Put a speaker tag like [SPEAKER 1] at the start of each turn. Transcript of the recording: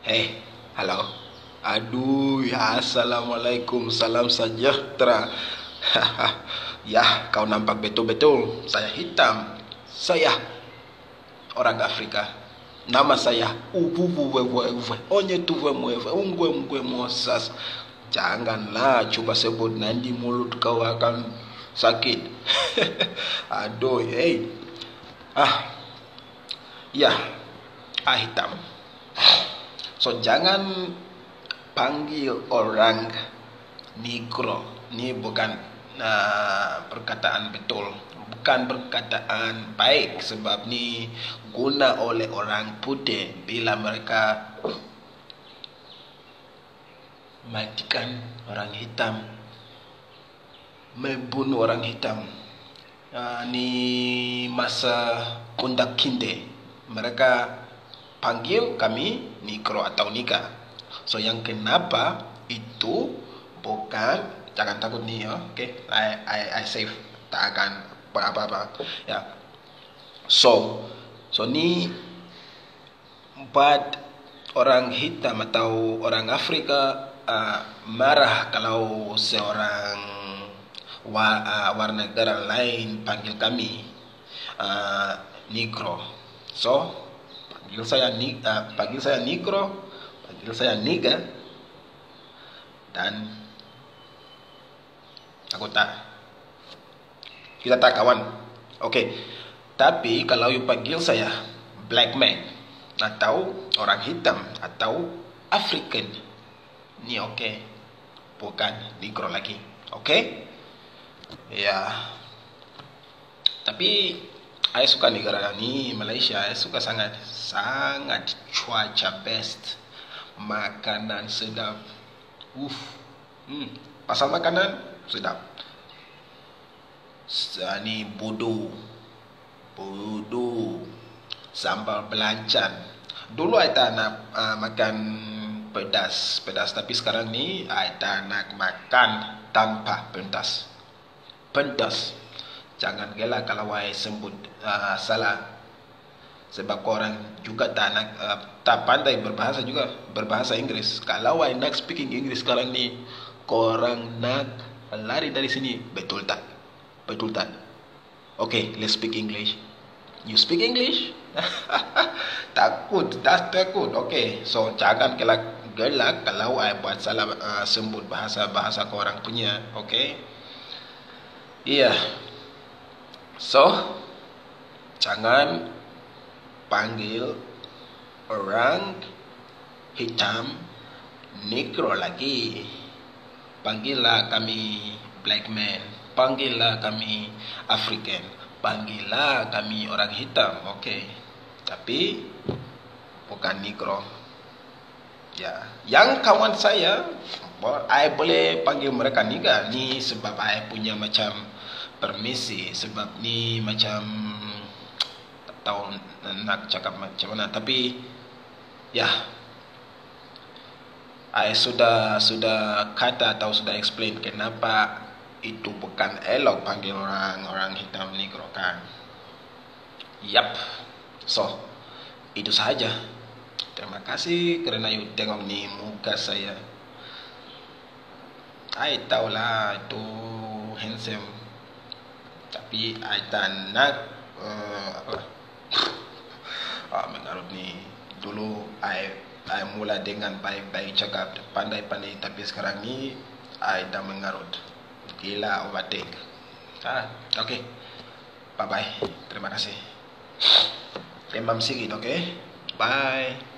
[SPEAKER 1] Hei, halo. Aduh, ya assalamualaikum, salam sejahtera. Ya, kau nampak betul-betul saya hitam. Saya orang Afrika. Nama saya Onye tuwe mwewe ungwe mosas. Janganlah coba sebut, nanti mulut kau akan sakit. Aduh, hey. Ya, hitam. So jangan panggil orang negro. Ini bukan perkataan betul, bukan perkataan baik, sebab ni guna oleh orang putih bila mereka matikan orang hitam, membunuh orang hitam. Ni masa kundak kinde mereka panggil kami negro atau niga. So yang kenapa itu bukan, jangan takut ni, okay? I save, tak akan apa-apa. Ya. So ni buat orang hitam atau orang Afrika marah kalau seorang warna negara lain panggil kami negro. So panggil saya negro, panggil saya niga, dan kita tak kawan. Okay. Tapi kalau you panggil saya black man atau orang hitam atau African, ni okay, bukan negro lagi. Okay? Ya. Tapi saya suka negara ni, Malaysia. Saya suka sangat cuaca best, makanan sedap. Pasal makanan sedap. Ni bodoh, sambal belancan. Dulu saya tak nak makan pedas, tapi sekarang ni saya tak nak makan tanpa pedas. Jangan gelak kalau saya sebut salah, sebab orang juga tak pandai berbahasa Inggris. Kalau saya nak speaking English sekarang ni, korang nak lari dari sini, betul tak? Okay, let's speak English. You speak English? takut. Okay, so jangan gelak kalau saya buat salah sebut bahasa korang punya. Okay? Iya. So jangan panggil orang hitam negro lagi. Panggillah kami black man, panggillah kami African, panggillah kami orang hitam. Okay, tapi bukan negro. Ya, yang kawan saya boleh panggil mereka niga ni, sebab saya punya macam permisi, sebab ni macam tak tahu nak cakap macam mana. Tapi ya, saya sudah kata atau sudah explain kenapa itu bukan elok panggil orang hitam negro kan. Yap. So itu sahaja. Terima kasih kerana you tengok ni muka saya. I tahulah itu handsome, tapi I tak nak mengarut ni. Dulu I mula dengan baik-baik cakap, pandai-pandai, tapi sekarang ni I dah mengarut. Gila, overtake. Okay. Bye-bye. Terima kasih. Remam sikit, okay? Bye.